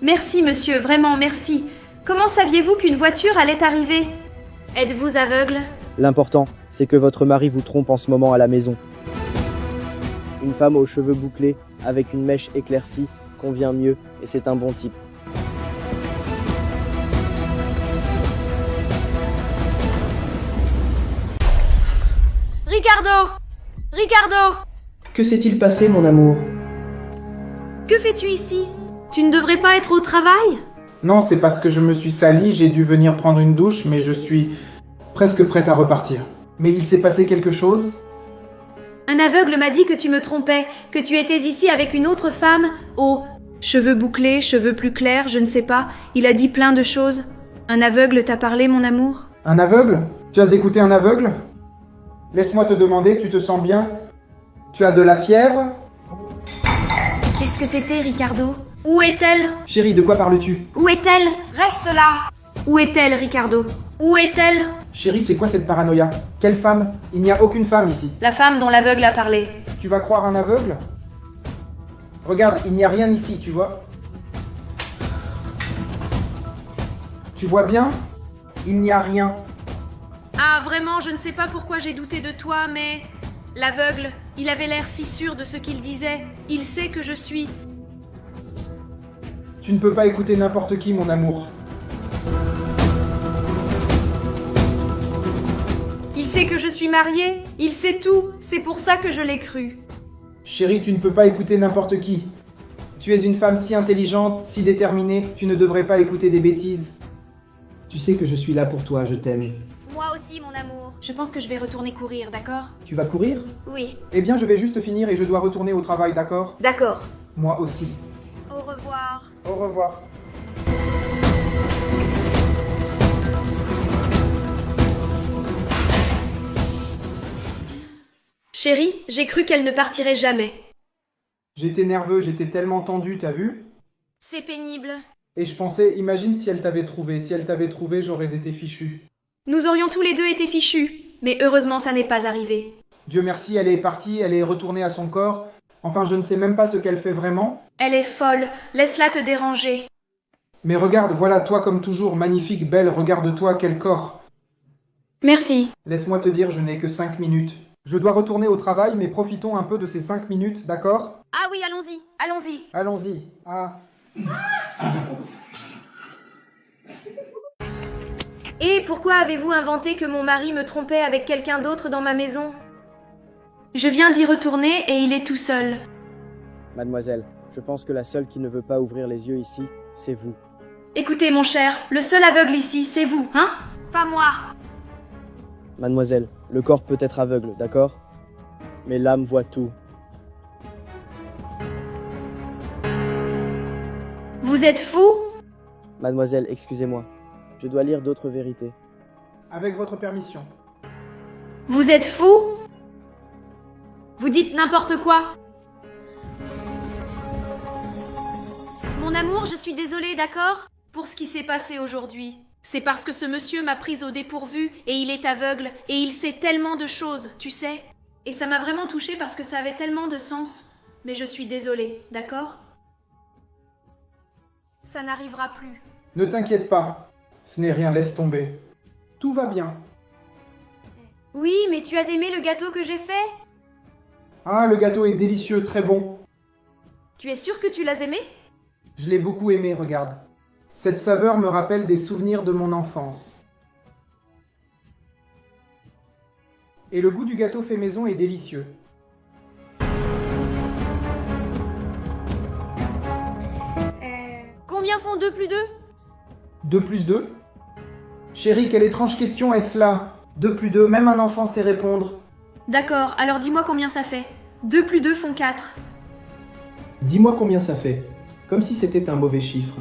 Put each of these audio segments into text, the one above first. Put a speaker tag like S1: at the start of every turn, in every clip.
S1: Merci, monsieur, vraiment merci. Comment saviez-vous qu'une voiture allait arriver? Êtes-vous aveugle?
S2: L'important, c'est que votre mari vous trompe en ce moment à la maison. Une femme aux cheveux bouclés, avec une mèche éclaircie, convient mieux, et c'est un bon type.
S1: Ricardo! Ricardo!
S3: Que s'est-il passé, mon amour?
S1: Que fais-tu ici? Tu ne devrais pas être au travail?
S4: Non, c'est parce que je me suis sali, j'ai dû venir prendre une douche, mais je suis presque prête à repartir. Mais il s'est passé quelque chose?
S1: Un aveugle m'a dit que tu me trompais, que tu étais ici avec une autre femme, aux cheveux bouclés, cheveux plus clairs, je ne sais pas. Il a dit plein de choses. Un aveugle t'a parlé, mon amour?
S4: Un aveugle? Tu as écouté un aveugle? Laisse-moi te demander, tu te sens bien? Tu as de la fièvre?
S1: Qu'est-ce que c'était, Ricardo? Où est-elle?
S4: Chérie, de quoi parles-tu?
S1: Où est-elle? Reste là! Où est-elle, Ricardo? Où est-elle?
S4: Chérie, c'est quoi cette paranoïa? Quelle femme? Il n'y a aucune femme ici.
S1: La femme dont l'aveugle a parlé.
S4: Tu vas croire un aveugle? Regarde, il n'y a rien ici, tu vois? Tu vois bien? Il n'y a rien.
S1: Ah, vraiment, je ne sais pas pourquoi j'ai douté de toi, mais... L'aveugle, il avait l'air si sûr de ce qu'il disait. Il sait que je suis...
S4: Tu ne peux pas écouter n'importe qui, mon amour.
S1: Il sait que je suis mariée. Il sait tout. C'est pour ça que je l'ai cru.
S4: Chérie, tu ne peux pas écouter n'importe qui. Tu es une femme si intelligente, si déterminée, tu ne devrais pas écouter des bêtises. Tu sais que je suis là pour toi, je t'aime.
S1: Moi aussi, mon amour. Je pense que je vais retourner courir, d'accord?
S4: Tu vas courir?
S1: Oui.
S4: Eh bien, je vais juste finir et je dois retourner au travail, d'accord?
S1: D'accord.
S4: Moi aussi.
S1: Au revoir.
S4: Au revoir.
S1: Chérie, j'ai cru qu'elle ne partirait jamais.
S4: J'étais nerveux, j'étais tellement tendu, t'as vu?
S1: C'est pénible.
S4: Et je pensais, imagine si elle t'avait trouvé. Si elle t'avait trouvé, j'aurais été fichu.
S1: Nous aurions tous les deux été fichus. Mais heureusement, ça n'est pas arrivé.
S4: Dieu merci, elle est partie, elle est retournée à son corps. Enfin, je ne sais même pas ce qu'elle fait vraiment.
S1: Elle est folle. Laisse-la te déranger.
S4: Mais regarde, voilà, toi comme toujours, magnifique, belle, regarde-toi, quel corps.
S1: Merci.
S4: Laisse-moi te dire, je n'ai que 5 minutes. Je dois retourner au travail, mais profitons un peu de ces 5 minutes, d'accord?
S1: Ah oui, allons-y. Allons-y.
S4: Allons-y. Ah.
S1: Et pourquoi avez-vous inventé que mon mari me trompait avec quelqu'un d'autre dans ma maison? Je viens d'y retourner et il est tout seul.
S2: Mademoiselle, je pense que la seule qui ne veut pas ouvrir les yeux ici, c'est vous.
S1: Écoutez, mon cher, le seul aveugle ici, c'est vous, hein? Pas moi.
S2: Mademoiselle, le corps peut être aveugle, d'accord? Mais l'âme voit tout.
S1: Vous êtes fou?
S2: Mademoiselle, excusez-moi. Je dois lire d'autres vérités.
S4: Avec votre permission.
S1: Vous êtes fou? Vous dites n'importe quoi. Mon amour, je suis désolée, d'accord? Pour ce qui s'est passé aujourd'hui. C'est parce que ce monsieur m'a prise au dépourvu et il est aveugle et il sait tellement de choses, tu sais. Et ça m'a vraiment touchée parce que ça avait tellement de sens. Mais je suis désolée, d'accord? Ça n'arrivera plus.
S4: Ne t'inquiète pas. Ce n'est rien, laisse tomber. Tout va bien.
S1: Oui, mais tu as aimé le gâteau que j'ai fait?
S4: Ah, le gâteau est délicieux, très bon.
S1: Tu es sûr que tu l'as aimé?
S4: Je l'ai beaucoup aimé, regarde. Cette saveur me rappelle des souvenirs de mon enfance. Et le goût du gâteau fait maison est délicieux.
S1: Combien font 2 plus 2?
S4: 2 plus 2? Chérie, quelle étrange question est-ce là? 2 plus 2, même un enfant sait répondre.
S1: D'accord, alors dis-moi combien ça fait. 2 plus 2 font 4.
S3: Dis-moi combien ça fait. Comme si c'était un mauvais chiffre.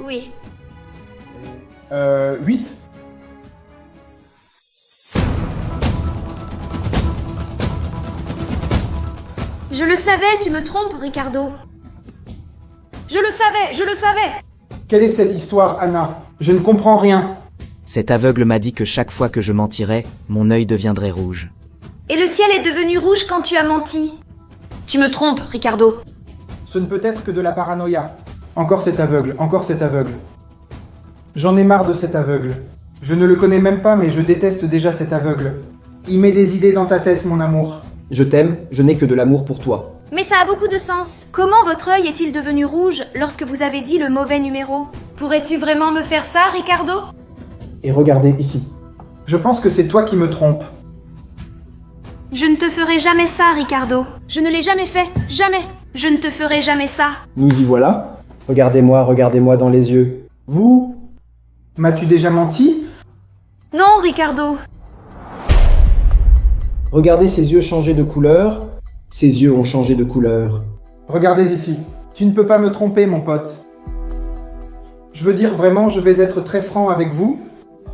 S1: Oui.
S4: 8.
S1: Je le savais, tu me trompes, Ricardo. Je le savais.
S4: Quelle est cette histoire, Anna? Je ne comprends rien.
S5: Cet aveugle m'a dit que chaque fois que je mentirais, mon œil deviendrait rouge.
S1: Et le ciel est devenu rouge quand tu as menti. Tu me trompes, Ricardo.
S4: Ce ne peut être que de la paranoïa. Encore cet aveugle, encore cet aveugle. J'en ai marre de cet aveugle. Je ne le connais même pas, mais je déteste déjà cet aveugle. Il met des idées dans ta tête, mon amour.
S3: Je t'aime, je n'ai que de l'amour pour toi.
S1: Mais ça a beaucoup de sens. Comment votre œil est-il devenu rouge lorsque vous avez dit le mauvais numéro? Pourrais-tu vraiment me faire ça, Ricardo?
S3: Et regardez ici.
S4: Je pense que c'est toi qui me trompes.
S1: Je ne te ferai jamais ça, Ricardo. Je ne l'ai jamais fait. Jamais. Je ne te ferai jamais ça.
S3: Nous y voilà. Regardez-moi dans les yeux. Vous?
S4: M'as-tu déjà menti?
S1: Non, Ricardo.
S3: Regardez ses yeux changer de couleur. Ses yeux ont changé de couleur.
S4: Regardez ici. Tu ne peux pas me tromper, mon pote. Je veux dire vraiment, je vais être très franc avec vous.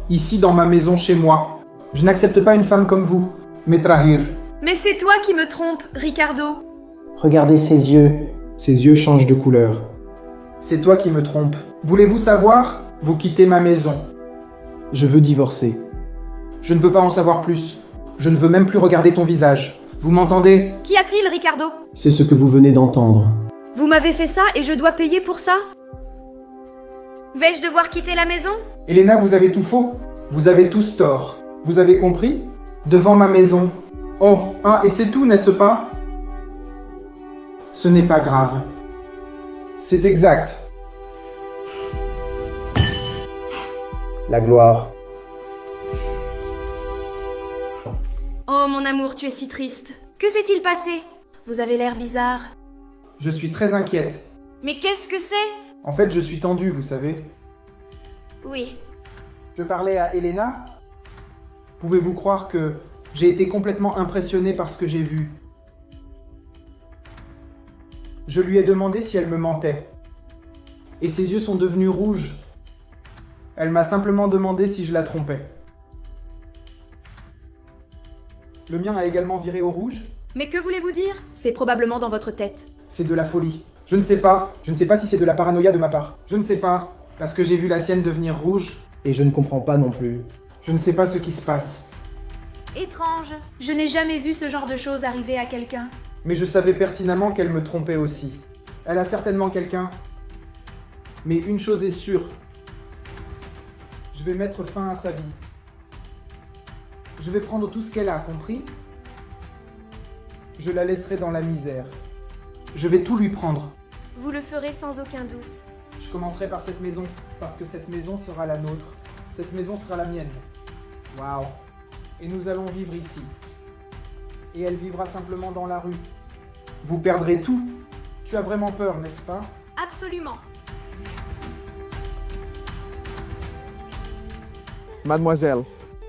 S4: Ici, dans ma maison, chez moi. Je n'accepte pas une femme comme vous, Metrahir.
S1: Mais c'est toi qui me trompes, Ricardo.
S3: Regardez ses yeux. Ses yeux changent de couleur.
S4: C'est toi qui me trompes. Voulez-vous savoir? Vous quittez ma maison.
S3: Je veux divorcer.
S4: Je ne veux pas en savoir plus. Je ne veux même plus regarder ton visage. Vous m'entendez?
S1: Qu'y a-t-il, Ricardo?
S3: C'est ce que vous venez d'entendre.
S1: Vous m'avez fait ça et je dois payer pour ça? Vais-je devoir quitter la maison?
S4: Elena, vous avez tout faux. Vous avez tous tort. Vous avez compris? Devant ma maison. Oh, ah, et c'est tout, n'est-ce pas? Ce n'est pas grave. C'est exact.
S3: La gloire.
S1: Oh, mon amour, tu es si triste. Que s'est-il passé? Vous avez l'air bizarre.
S4: Je suis très inquiète.
S1: Mais qu'est-ce que c'est?
S4: En fait, je suis tendue, vous savez.
S1: Oui.
S4: Je parlais à Elena. Pouvez-vous croire que j'ai été complètement impressionné par ce que j'ai vu? Je lui ai demandé si elle me mentait. Et ses yeux sont devenus rouges. Elle m'a simplement demandé si je la trompais. Le mien a également viré au rouge.
S1: Mais que voulez-vous dire? C'est probablement dans votre tête.
S4: C'est de la folie. Je ne sais pas. Je ne sais pas si c'est de la paranoïa de ma part. Je ne sais pas. Parce que j'ai vu la sienne devenir rouge.
S3: Et je ne comprends pas non plus.
S4: Je ne sais pas ce qui se passe.
S1: Étrange. Je n'ai jamais vu ce genre de choses arriver à quelqu'un.
S4: Mais je savais pertinemment qu'elle me trompait aussi. Elle a certainement quelqu'un. Mais une chose est sûre. Je vais mettre fin à sa vie. Je vais prendre tout ce qu'elle a, compris? Je la laisserai dans la misère. Je vais tout lui prendre.
S1: Vous le ferez sans aucun doute.
S4: Je commencerai par cette maison, parce que cette maison sera la nôtre. Cette maison sera la mienne. Waouh. Et nous allons vivre ici. Et elle vivra simplement dans la rue. Vous perdrez tout. Tu as vraiment peur, n'est-ce pas?
S1: Absolument.
S6: Mademoiselle,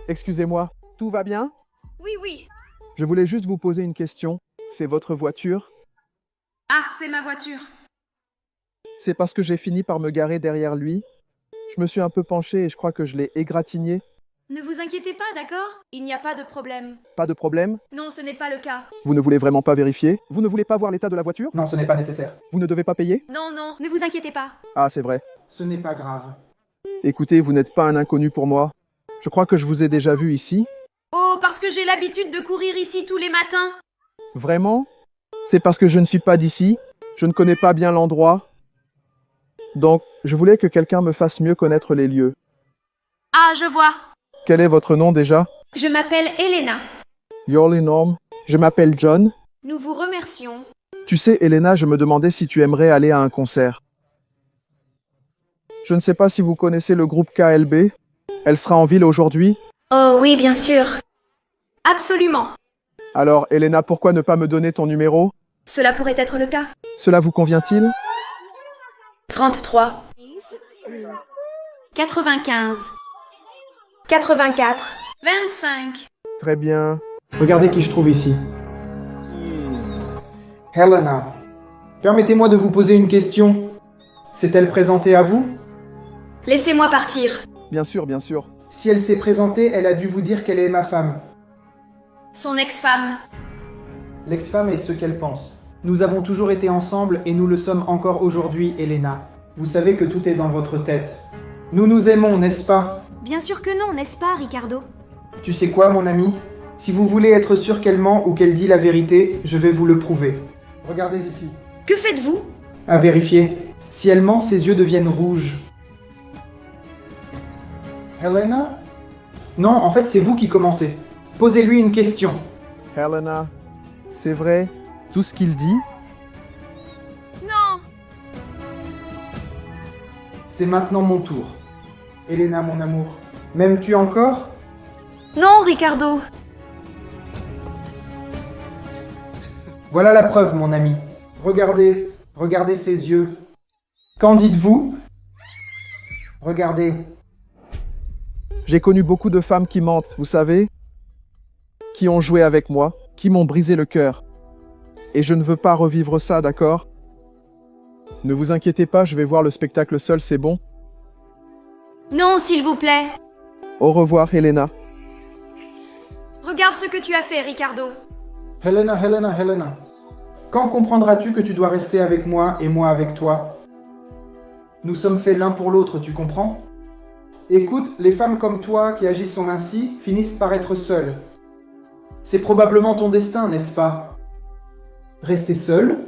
S6: excusez-moi, tout va bien?
S1: Oui, oui.
S6: Je voulais juste vous poser une question. C'est votre voiture?
S1: Ah, c'est ma voiture.
S6: C'est parce que j'ai fini par me garer derrière lui. Je me suis un peu penché et je crois que je l'ai égratigné.
S1: Ne vous inquiétez pas, d'accord? Il n'y a pas de problème.
S6: Pas de problème?
S1: Non, ce n'est pas le cas.
S6: Vous ne voulez vraiment pas vérifier? Vous ne voulez pas voir l'état de la voiture?
S4: Non, ce n'est pas nécessaire.
S6: Vous ne devez pas payer?
S1: Non, non, ne vous inquiétez pas.
S6: Ah, c'est vrai.
S4: Ce n'est pas grave.
S6: Écoutez, vous n'êtes pas un inconnu pour moi. Je crois que je vous ai déjà vu ici.
S1: Oh, parce que j'ai l'habitude de courir ici tous les matins.
S6: Vraiment? C'est parce que je ne suis pas d'ici. Je ne connais pas bien l'endroit. Donc, je voulais que quelqu'un me fasse mieux connaître les lieux.
S1: Ah, je vois.
S6: Quel est votre nom déjà?
S1: Je m'appelle Elena.
S6: Yorli Norm. Je m'appelle John.
S1: Nous vous remercions.
S6: Tu sais, Elena, je me demandais si tu aimerais aller à un concert. Je ne sais pas si vous connaissez le groupe KLB. Elle sera en ville aujourd'hui.
S1: Oh oui, bien sûr. Absolument.
S6: Alors, Elena, pourquoi ne pas me donner ton numéro?
S1: Cela pourrait être le cas.
S6: Cela vous convient-il?
S1: 33. 95. 84. 25.
S6: Très bien.
S3: Regardez qui je trouve ici.
S4: Helena, permettez-moi de vous poser une question. S'est-elle présentée à vous?
S1: Laissez-moi partir.
S6: Bien sûr, bien sûr.
S4: Si elle s'est présentée, elle a dû vous dire qu'elle est ma femme.
S1: Son ex-femme.
S4: L'ex-femme est ce qu'elle pense. Nous avons toujours été ensemble et nous le sommes encore aujourd'hui, Elena. Vous savez que tout est dans votre tête. Nous nous aimons, n'est-ce pas?
S1: Bien sûr que non, n'est-ce pas, Ricardo?
S4: Tu sais quoi, mon ami? Si vous voulez être sûr qu'elle ment ou qu'elle dit la vérité, je vais vous le prouver. Regardez ici.
S1: Que faites-vous?
S4: À vérifier. Si elle ment, ses yeux deviennent rouges. Helena? Non, en fait, c'est vous qui commencez. Posez-lui une question.
S6: Helena, c'est vrai, tout ce qu'il dit?
S1: Non!
S4: C'est maintenant mon tour. Helena, mon amour, m'aimes-tu encore?
S1: Non, Ricardo!
S4: Voilà la preuve, mon ami. Regardez, regardez ses yeux. Qu'en dites-vous? Regardez.
S6: J'ai connu beaucoup de femmes qui mentent, vous savez? Qui ont joué avec moi, qui m'ont brisé le cœur. Et je ne veux pas revivre ça, d'accord? Ne vous inquiétez pas, je vais voir le spectacle seul, c'est bon?
S1: Non, s'il vous plaît!
S6: Au revoir, Helena.
S1: Regarde ce que tu as fait, Ricardo!
S4: Helena, Helena, Helena. Quand comprendras-tu que tu dois rester avec moi et moi avec toi? Nous sommes faits l'un pour l'autre, tu comprends? Écoute, les femmes comme toi qui agissent ainsi finissent par être seules. C'est probablement ton destin, n'est-ce pas? Rester seule?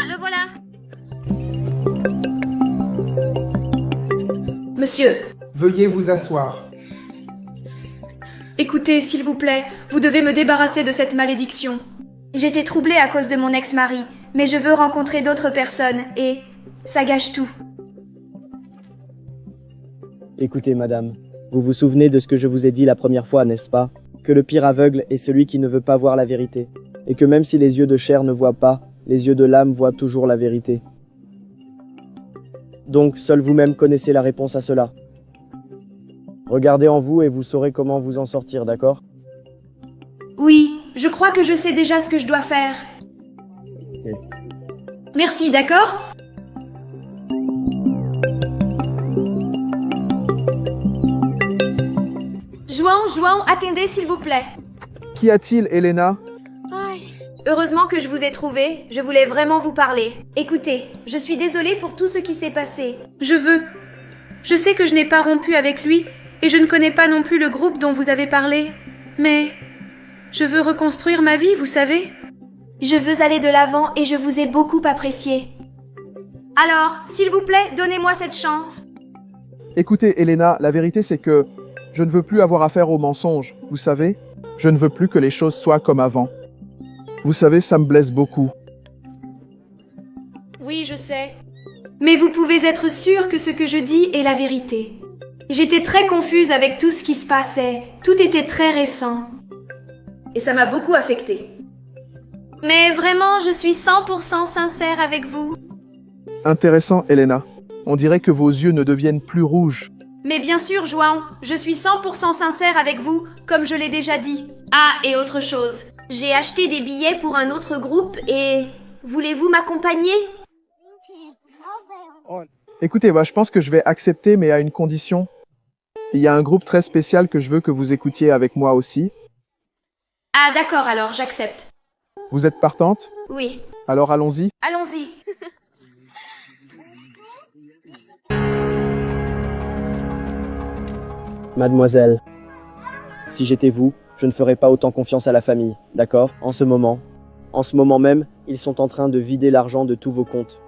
S1: Le voilà! Monsieur,
S4: Veuillez vous asseoir.
S1: écoutez, s'il vous plaît, vous devez me débarrasser de cette malédiction. J'étais troublée à cause de mon ex-mari, mais je veux rencontrer d'autres personnes, et ça gâche tout.
S2: Écoutez, madame, vous vous souvenez de ce que je vous ai dit la première fois, n'est-ce pas? Que le pire aveugle est celui qui ne veut pas voir la vérité. Et que même si les yeux de chair ne voient pas, les yeux de l'âme voient toujours la vérité. Donc, seul vous-même connaissez la réponse à cela. Regardez en vous et vous saurez comment vous en sortir, d'accord?
S1: Oui, je crois que je sais déjà ce que je dois faire. Merci, d'accord? Jouan, attendez s'il vous plaît.
S6: Qu'y a-t-il, Helena?
S1: Heureusement que je vous ai trouvé, je voulais vraiment vous parler. Écoutez, je suis désolée pour tout ce qui s'est passé. Je sais que je n'ai pas rompu avec lui, et je ne connais pas non plus le groupe dont vous avez parlé. Mais je veux reconstruire ma vie, vous savez. Je veux aller de l'avant et je vous ai beaucoup apprécié. Alors, s'il vous plaît, donnez-moi cette chance.
S6: Écoutez, Helena, la vérité c'est que je ne veux plus avoir affaire aux mensonges, vous savez? Je ne veux plus que les choses soient comme avant. Vous savez, ça me blesse beaucoup.
S1: Oui, je sais. Mais vous pouvez être sûr que ce que je dis est la vérité. J'étais très confuse avec tout ce qui se passait. Tout était très récent. Et ça m'a beaucoup affectée. Mais vraiment, je suis 100% sincère avec vous.
S6: Intéressant, Helena. On dirait que vos yeux ne deviennent plus rouges.
S1: Mais bien sûr, João, je suis 100% sincère avec vous, comme je l'ai déjà dit. Ah, et autre chose. J'ai acheté des billets pour un autre groupe et... Voulez-vous m'accompagner?
S6: Écoutez, je pense que je vais accepter, mais à une condition. Il y a un groupe très spécial que je veux que vous écoutiez avec moi aussi.
S1: Ah, d'accord, alors, j'accepte.
S6: Vous êtes partante?
S1: Oui.
S6: Alors allons-y.
S1: Allons-y.
S2: Mademoiselle, si j'étais vous, je ne ferais pas autant confiance à la famille, d'accord? En ce moment même, ils sont en train de vider l'argent de tous vos comptes.